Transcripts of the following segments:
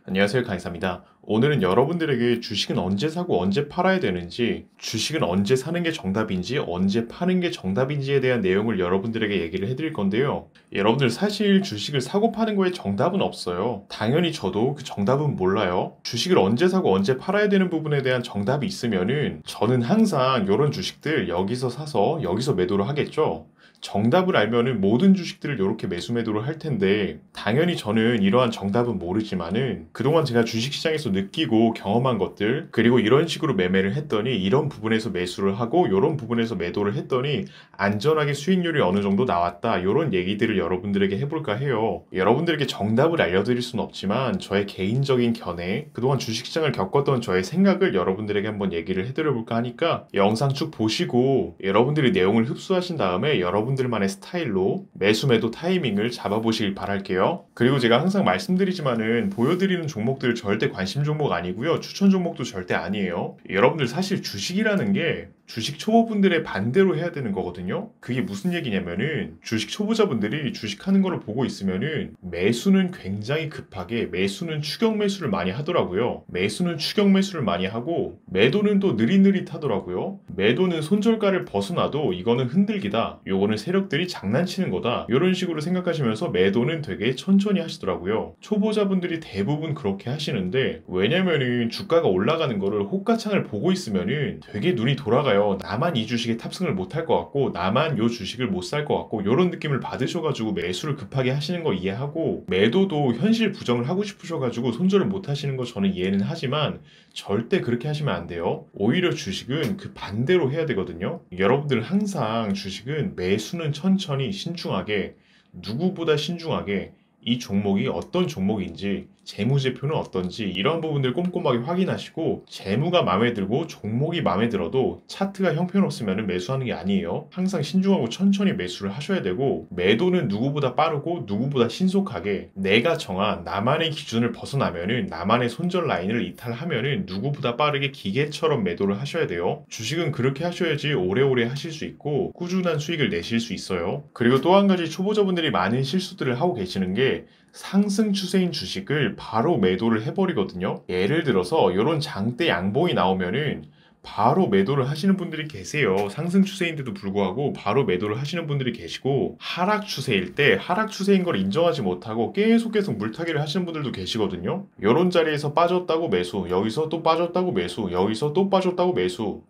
안녕하세요, 강의사입니다. 오늘은 여러분들에게 주식은 언제 사고 언제 팔아야 되는지, 주식은 언제 사는 게 정답인지, 언제 파는 게 정답인지에 대한 내용을 여러분들에게 얘기를 해드릴 건데요. 여러분들 사실 주식을 사고 파는 거에 정답은 없어요. 당연히 저도 그 정답은 몰라요. 주식을 언제 사고 언제 팔아야 되는 부분에 대한 정답이 있으면은 저는 항상 이런 주식들 여기서 사서 여기서 매도를 하겠죠. 정답을 알면은 모든 주식들을 이렇게 매수 매도를 할 텐데, 당연히 저는 이러한 정답은 모르지만은 그동안 제가 주식시장에서 느끼고 경험한 것들, 그리고 이런 식으로 매매를 했더니 이런 부분에서 매수를 하고 이런 부분에서 매도를 했더니 안전하게 수익률이 어느 정도 나왔다, 이런 얘기들을 여러분들에게 해볼까 해요. 여러분들에게 정답을 알려드릴 수는 없지만 저의 개인적인 견해, 그동안 주식시장을 겪었던 저의 생각을 여러분들에게 한번 얘기를 해드려볼까 하니까 영상 쭉 보시고 여러분들이 내용을 흡수하신 다음에 여러분들만의 스타일로 매수 매도 타이밍을 잡아보시길 바랄게요. 그리고 제가 항상 말씀드리지만은 보여드리는 종목들 절대 관심 종목 아니고요, 추천 종목도 절대 아니에요. 여러분들 사실 주식이라는 게 주식 초보분들의 반대로 해야 되는 거거든요. 그게 무슨 얘기냐면은 주식 초보자분들이 주식하는 거를 보고 있으면은 매수는 굉장히 급하게, 매수는 추격 매수를 많이 하더라고요. 매수는 추격 매수를 많이 하고 매도는 또 느릿느릿하더라고요. 매도는 손절가를 벗어나도 이거는 흔들기다, 요거는 세력들이 장난치는 거다, 이런 식으로 생각하시면서 매도는 되게 천천히 하시더라고요. 초보자분들이 대부분 그렇게 하시는데, 왜냐면은 주가가 올라가는 거를 호가창을 보고 있으면은 되게 눈이 돌아가요. 나만 이 주식에 탑승을 못할 것 같고, 나만 요 주식을 못 살 것 같고, 이런 느낌을 받으셔가지고 매수를 급하게 하시는 거 이해하고, 매도도 현실 부정을 하고 싶으셔가지고 손절을 못 하시는 거 저는 이해는 하지만 절대 그렇게 하시면 안 돼요. 오히려 주식은 그 반대로 해야 되거든요. 여러분들 항상 주식은 매수는 천천히 신중하게, 누구보다 신중하게 이 종목이 어떤 종목인지, 재무제표는 어떤지, 이런 부분들 꼼꼼하게 확인하시고, 재무가 마음에 들고 종목이 마음에 들어도 차트가 형편없으면 매수하는 게 아니에요. 항상 신중하고 천천히 매수를 하셔야 되고, 매도는 누구보다 빠르고 누구보다 신속하게 내가 정한 나만의 기준을 벗어나면은, 나만의 손절 라인을 이탈하면은 누구보다 빠르게 기계처럼 매도를 하셔야 돼요. 주식은 그렇게 하셔야지 오래오래 하실 수 있고 꾸준한 수익을 내실 수 있어요. 그리고 또 한 가지 초보자분들이 많은 실수들을 하고 계시는 게, 상승 추세인 주식을 바로 매도를 해버리거든요. 예를 들어서 이런 장대 양봉이 나오면은 바로 매도를 하시는 분들이 계세요. 상승 추세인데도 불구하고 바로 매도를 하시는 분들이 계시고, 하락 추세일 때 하락 추세인 걸 인정하지 못하고 계속 물타기를 하시는 분들도 계시거든요. 이런 자리에서 빠졌다고 매수, 여기서 또 빠졌다고 매수, 여기서 또 빠졌다고 매수,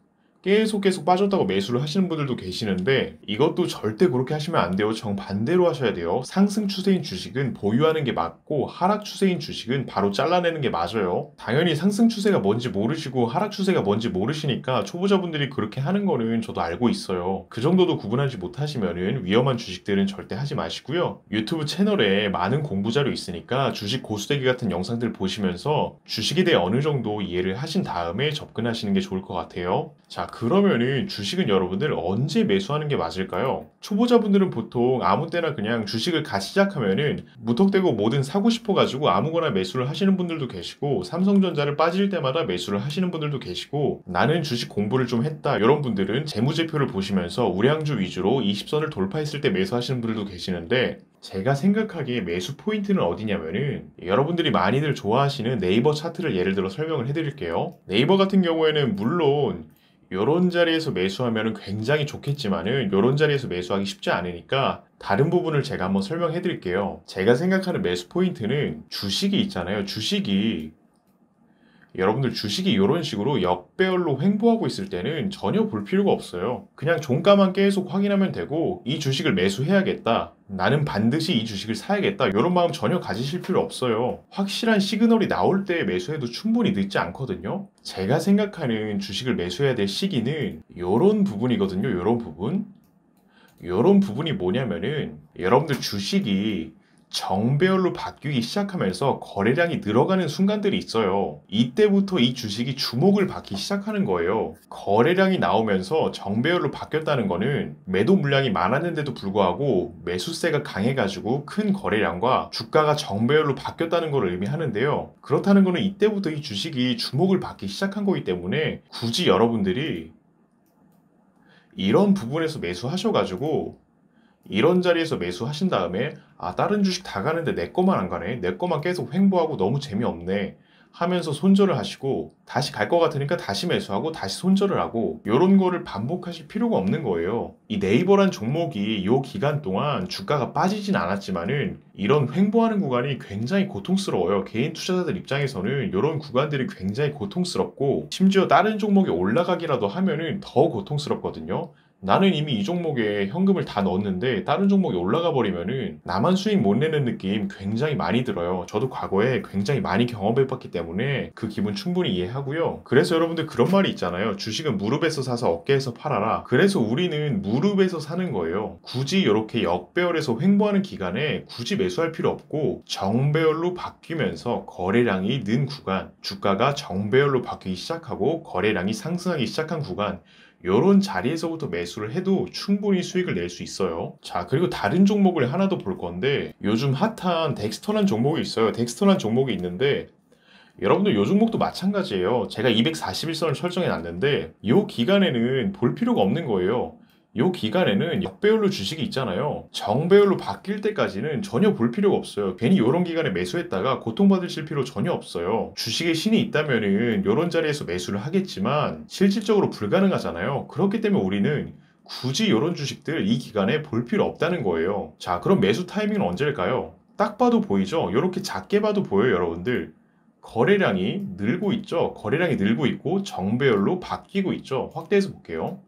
계속 빠졌다고 매수를 하시는 분들도 계시는데, 이것도 절대 그렇게 하시면 안 돼요. 정반대로 하셔야 돼요. 상승 추세인 주식은 보유하는 게 맞고, 하락 추세인 주식은 바로 잘라내는 게 맞아요. 당연히 상승 추세가 뭔지 모르시고 하락 추세가 뭔지 모르시니까 초보자분들이 그렇게 하는 거는 저도 알고 있어요. 그 정도도 구분하지 못하시면은 위험한 주식들은 절대 하지 마시고요. 유튜브 채널에 많은 공부 자료 있으니까 주식 고수되기 같은 영상들 보시면서 주식에 대해 어느 정도 이해를 하신 다음에 접근하시는 게 좋을 것 같아요. 자, 그러면은 주식은 여러분들 언제 매수하는 게 맞을까요? 초보자분들은 보통 아무 때나 그냥 주식을 같이 시작하면은 무턱대고 뭐든 사고 싶어가지고 아무거나 매수를 하시는 분들도 계시고, 삼성전자를 빠질 때마다 매수를 하시는 분들도 계시고, 나는 주식 공부를 좀 했다, 이런 분들은 재무제표를 보시면서 우량주 위주로 20선을 돌파했을 때 매수하시는 분들도 계시는데, 제가 생각하기에 매수 포인트는 어디냐면은, 여러분들이 많이들 좋아하시는 네이버 차트를 예를 들어 설명을 해드릴게요. 네이버 같은 경우에는 물론 요런 자리에서 매수하면 굉장히 좋겠지만은 요런 자리에서 매수하기 쉽지 않으니까 다른 부분을 제가 한번 설명해 드릴게요. 제가 생각하는 매수 포인트는, 주식이 있잖아요. 여러분들 주식이 이런 식으로 역배열로 횡보하고 있을 때는 전혀 볼 필요가 없어요. 그냥 종가만 계속 확인하면 되고, 이 주식을 매수해야겠다, 나는 반드시 이 주식을 사야겠다, 이런 마음 전혀 가지실 필요 없어요. 확실한 시그널이 나올 때 매수해도 충분히 늦지 않거든요. 제가 생각하는 주식을 매수해야 될 시기는 이런 부분이거든요. 이런 부분이 뭐냐면은, 여러분들 주식이 정배열로 바뀌기 시작하면서 거래량이 늘어가는 순간들이 있어요. 이때부터 이 주식이 주목을 받기 시작하는 거예요. 거래량이 나오면서 정배열로 바뀌었다는 거는 매도 물량이 많았는데도 불구하고 매수세가 강해가지고 큰 거래량과 주가가 정배열로 바뀌었다는 걸 의미하는데요. 그렇다는 거는 이때부터 이 주식이 주목을 받기 시작한 거기 때문에 굳이 여러분들이 이런 부분에서 매수하셔가지고 이런 자리에서 매수하신 다음에 다른 주식 다 가는데 내 거만 안 가네. 내 거만 계속 횡보하고 너무 재미없네. 하면서 손절을 하시고 다시 갈 것 같으니까 다시 매수하고 다시 손절을 하고 이런 거를 반복하실 필요가 없는 거예요. 이 네이버란 종목이 이 기간 동안 주가가 빠지진 않았지만은 이런 횡보하는 구간이 굉장히 고통스러워요. 개인 투자자들 입장에서는 이런 구간들이 굉장히 고통스럽고 심지어 다른 종목이 올라가기라도 하면은 더 고통스럽거든요. 나는 이미 이 종목에 현금을 다 넣었는데 다른 종목이 올라가 버리면은 나만 수익 못 내는 느낌 굉장히 많이 들어요. 저도 과거에 굉장히 많이 경험해봤기 때문에 그 기분 충분히 이해하고요. 그래서 여러분들 그런 말이 있잖아요. 주식은 무릎에서 사서 어깨에서 팔아라. 그래서 우리는 무릎에서 사는 거예요. 굳이 이렇게 역배열에서 횡보하는 기간에 굳이 매수할 필요 없고 정배열로 바뀌면서 거래량이 는 구간, 주가가 정배열로 바뀌기 시작하고 거래량이 상승하기 시작한 구간, 요런 자리에서부터 매수를 해도 충분히 수익을 낼 수 있어요. 자, 그리고 다른 종목을 하나 더 볼 건데 요즘 핫한 덱스터란 종목이 있어요. 덱스터란 종목이 있는데 여러분들 요 종목도 마찬가지예요. 제가 241선을 설정해 놨는데 요 기간에는 볼 필요가 없는 거예요. 요 기간에는 역배열로 주식이 있잖아요. 정배열로 바뀔 때까지는 전혀 볼 필요가 없어요. 괜히 요런 기간에 매수했다가 고통받으실 필요 전혀 없어요. 주식에 신이 있다면은 요런 자리에서 매수를 하겠지만 실질적으로 불가능하잖아요. 그렇기 때문에 우리는 굳이 요런 주식들 이 기간에 볼 필요 없다는 거예요. 자, 그럼 매수 타이밍은 언제일까요? 딱 봐도 보이죠? 요렇게 작게 봐도 보여요, 여러분들. 거래량이 늘고 있죠. 거래량이 늘고 있고 정배열로 바뀌고 있죠. 확대해서 볼게요.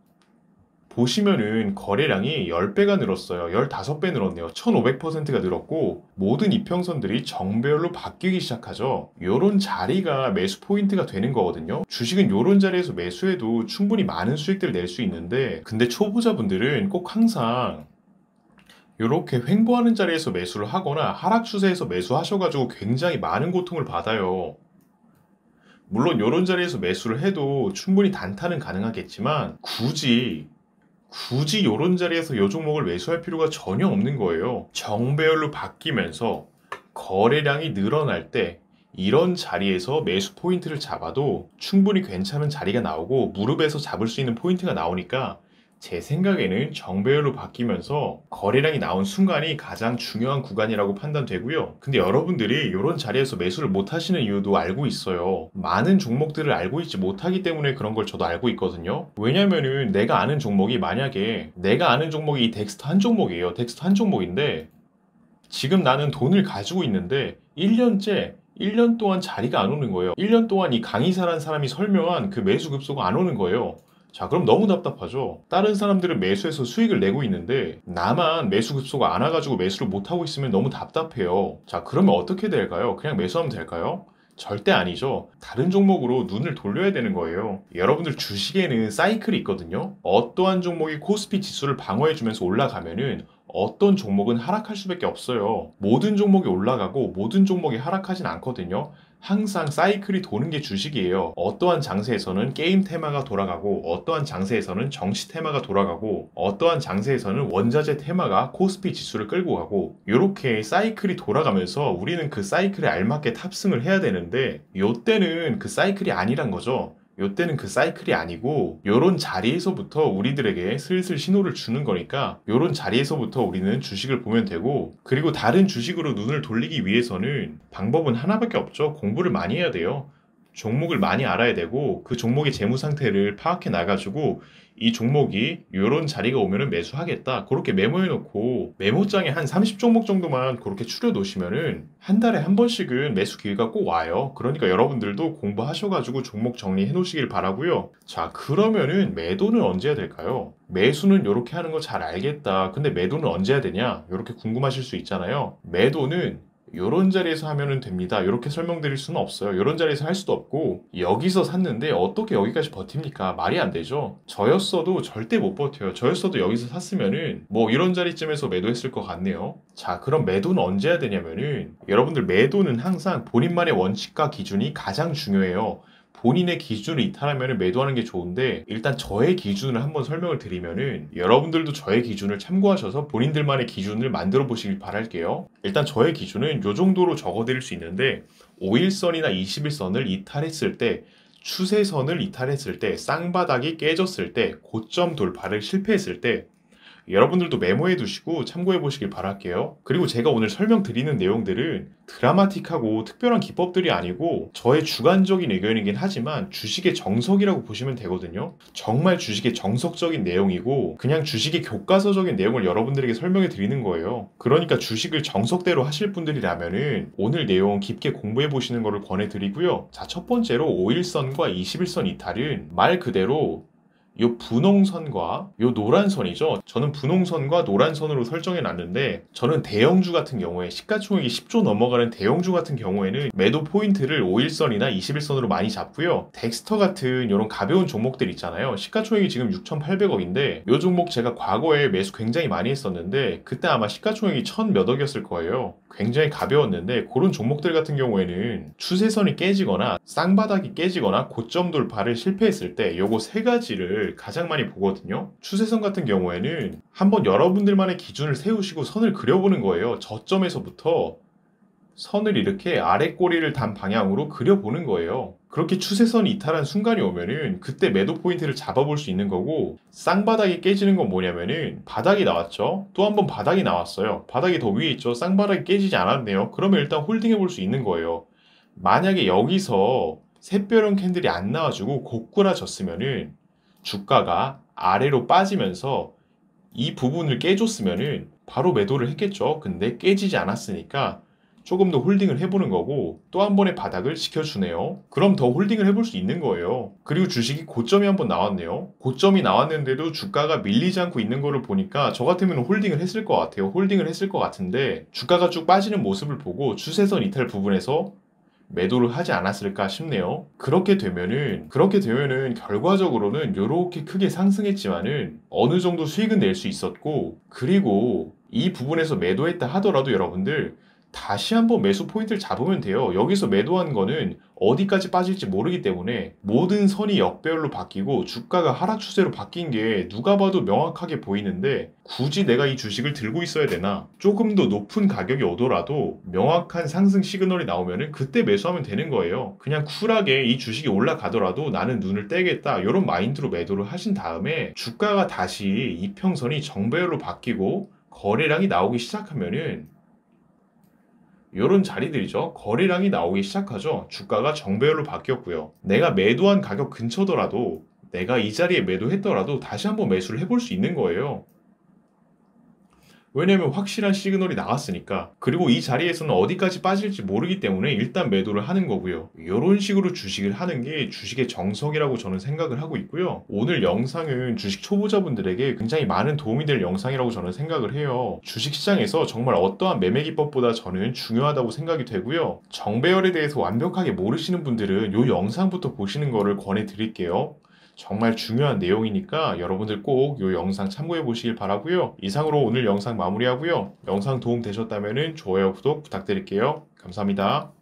보시면은 거래량이 10배가 늘었어요. 15배 늘었네요. 1500%가 늘었고 모든 이평선들이 정배열로 바뀌기 시작하죠. 요런 자리가 매수 포인트가 되는 거거든요. 주식은 요런 자리에서 매수해도 충분히 많은 수익들을 낼 수 있는데 근데 초보자분들은 꼭 항상 이렇게 횡보하는 자리에서 매수를 하거나 하락 추세에서 매수하셔가지고 굉장히 많은 고통을 받아요. 물론 이런 자리에서 매수를 해도 충분히 단타는 가능하겠지만 굳이 이런 자리에서 이 종목을 매수할 필요가 전혀 없는 거예요. 정배열로 바뀌면서 거래량이 늘어날 때 이런 자리에서 매수 포인트를 잡아도 충분히 괜찮은 자리가 나오고 무릎에서 잡을 수 있는 포인트가 나오니까 제 생각에는 정배열로 바뀌면서 거래량이 나온 순간이 가장 중요한 구간이라고 판단되고요. 근데 여러분들이 이런 자리에서 매수를 못 하시는 이유도 알고 있어요. 많은 종목들을 알고 있지 못하기 때문에 그런 걸 저도 알고 있거든요. 왜냐면은 내가 아는 종목이 만약에 내가 아는 종목이 이 덱스터 한 종목이에요. 덱스터 한 종목인데 지금 나는 돈을 가지고 있는데 1년 동안 자리가 안 오는 거예요. 1년 동안 이 강의사라는 사람이 설명한 그 매수 급소가 안 오는 거예요. 자, 그럼 너무 답답하죠. 다른 사람들은 매수해서 수익을 내고 있는데 나만 매수 급소가 안 와가지고 매수를 못하고 있으면 너무 답답해요. 자, 그러면 어떻게 될까요? 그냥 매수하면 될까요? 절대 아니죠. 다른 종목으로 눈을 돌려야 되는 거예요. 여러분들 주식에는 사이클이 있거든요. 어떠한 종목이 코스피 지수를 방어해주면서 올라가면은 어떤 종목은 하락할 수밖에 없어요. 모든 종목이 올라가고 모든 종목이 하락하진 않거든요. 항상 사이클이 도는 게 주식이에요. 어떠한 장세에서는 게임 테마가 돌아가고 어떠한 장세에서는 정치 테마가 돌아가고 어떠한 장세에서는 원자재 테마가 코스피 지수를 끌고 가고 이렇게 사이클이 돌아가면서 우리는 그 사이클에 알맞게 탑승을 해야 되는데 요때는 그 사이클이 아니란 거죠. 요때는 그 사이클이 아니고 요런 자리에서부터 우리들에게 슬슬 신호를 주는 거니까 요런 자리에서부터 우리는 주식을 보면 되고 그리고 다른 주식으로 눈을 돌리기 위해서는 방법은 하나밖에 없죠. 공부를 많이 해야 돼요. 종목을 많이 알아야 되고 그 종목의 재무 상태를 파악해 나가지고 이 종목이 이런 자리가 오면은 매수하겠다. 그렇게 메모해 놓고 메모장에 한 30종목 정도만 그렇게 추려 놓으시면은 한 달에 한 번씩은 매수 기회가 꼭 와요. 그러니까 여러분들도 공부하셔가지고 종목 정리해 놓으시길 바라고요. 자, 그러면은 매도는 언제 해야 될까요? 매수는 이렇게 하는 거 잘 알겠다. 근데 매도는 언제 해야 되냐? 이렇게 궁금하실 수 있잖아요. 매도는 요런 자리에서 하면은 됩니다. 이렇게 설명드릴 수는 없어요. 요런 자리에서 할 수도 없고 여기서 샀는데 어떻게 여기까지 버팁니까? 말이 안 되죠. 저였어도 절대 못 버텨요. 저였어도 여기서 샀으면은 뭐 이런 자리쯤에서 매도했을 것 같네요. 자, 그럼 매도는 언제 해야 되냐면은 여러분들 매도는 항상 본인만의 원칙과 기준이 가장 중요해요. 본인의 기준을 이탈하면 매도하는 게 좋은데 일단 저의 기준을 한번 설명을 드리면은 여러분들도 저의 기준을 참고하셔서 본인들만의 기준을 만들어 보시길 바랄게요. 일단 저의 기준은 요 정도로 적어 드릴 수 있는데 5일선이나 21선을 이탈했을 때 추세선을 이탈했을 때 쌍바닥이 깨졌을 때 고점 돌파를 실패했을 때 여러분들도 메모해 두시고 참고해 보시길 바랄게요. 그리고 제가 오늘 설명드리는 내용들은 드라마틱하고 특별한 기법들이 아니고 저의 주관적인 의견이긴 하지만 주식의 정석이라고 보시면 되거든요. 정말 주식의 정석적인 내용이고 그냥 주식의 교과서적인 내용을 여러분들에게 설명해 드리는 거예요. 그러니까 주식을 정석대로 하실 분들이라면은 오늘 내용 깊게 공부해 보시는 것을 권해드리고요. 자, 첫 번째로 5일선과 21선 이탈은 말 그대로 요 분홍선과 요 노란선이죠. 저는 분홍선과 노란선으로 설정해 놨는데 저는 대형주 같은 경우에 시가총액이 10조 넘어가는 대형주 같은 경우에는 매도 포인트를 5일선이나 21선으로 많이 잡고요. 덱스터 같은 이런 가벼운 종목들 있잖아요. 시가총액이 지금 6,800억인데 요 종목 제가 과거에 매수 굉장히 많이 했었는데 그때 아마 시가총액이 1,000 몇 억이었을 거예요. 굉장히 가벼웠는데 그런 종목들 같은 경우에는 추세선이 깨지거나 쌍바닥이 깨지거나 고점 돌파를 실패했을 때 요거 세 가지를 가장 많이 보거든요. 추세선 같은 경우에는 한번 여러분들만의 기준을 세우시고 선을 그려보는 거예요. 저점에서부터 선을 이렇게 아래 꼬리를 단 방향으로 그려보는 거예요. 그렇게 추세선이 이탈한 순간이 오면은 그때 매도 포인트를 잡아볼 수 있는 거고, 쌍바닥이 깨지는 건 뭐냐면은 바닥이 나왔죠. 또 한 번 바닥이 나왔어요. 바닥이 더 위에 있죠. 쌍바닥이 깨지지 않았네요. 그러면 일단 홀딩해 볼 수 있는 거예요. 만약에 여기서 새별형 캔들이 안 나와주고 고꾸라졌으면은 주가가 아래로 빠지면서 이 부분을 깨줬으면은 바로 매도를 했겠죠. 근데 깨지지 않았으니까 조금 더 홀딩을 해보는 거고 또 한 번의 바닥을 지켜주네요. 그럼 더 홀딩을 해볼 수 있는 거예요. 그리고 주식이 고점이 한 번 나왔네요. 고점이 나왔는데도 주가가 밀리지 않고 있는 거를 보니까 저 같으면 홀딩을 했을 것 같아요. 홀딩을 했을 것 같은데 주가가 쭉 빠지는 모습을 보고 추세선 이탈 부분에서 매도를 하지 않았을까 싶네요. 그렇게 되면은 결과적으로는 이렇게 크게 상승했지만은 어느 정도 수익은 낼 수 있었고, 그리고 이 부분에서 매도했다 하더라도 여러분들 다시 한번 매수 포인트를 잡으면 돼요. 여기서 매도한 거는 어디까지 빠질지 모르기 때문에 모든 선이 역배열로 바뀌고 주가가 하락 추세로 바뀐 게 누가 봐도 명확하게 보이는데 굳이 내가 이 주식을 들고 있어야 되나? 조금 더 높은 가격이 오더라도 명확한 상승 시그널이 나오면은 그때 매수하면 되는 거예요. 그냥 쿨하게 이 주식이 올라가더라도 나는 눈을 떼겠다, 이런 마인드로 매도를 하신 다음에 주가가 다시 이평선이 정배열로 바뀌고 거래량이 나오기 시작하면은 이런 자리들이죠. 거래량이 나오기 시작하죠. 주가가 정배열로 바뀌었고요. 내가 매도한 가격 근처더라도 내가 이 자리에 매도했더라도 다시 한번 매수를 해볼 수 있는 거예요. 왜냐면 확실한 시그널이 나왔으니까. 그리고 이 자리에서는 어디까지 빠질지 모르기 때문에 일단 매도를 하는 거고요. 이런 식으로 주식을 하는 게 주식의 정석이라고 저는 생각을 하고 있고요. 오늘 영상은 주식 초보자분들에게 굉장히 많은 도움이 될 영상이라고 저는 생각을 해요. 주식시장에서 정말 어떠한 매매 기법보다 저는 중요하다고 생각이 되고요. 정배열에 대해서 완벽하게 모르시는 분들은 이 영상부터 보시는 거를 권해드릴게요. 정말 중요한 내용이니까 여러분들 꼭 이 영상 참고해 보시길 바라고요. 이상으로 오늘 영상 마무리하고요. 영상 도움 되셨다면 좋아요, 구독 부탁드릴게요. 감사합니다.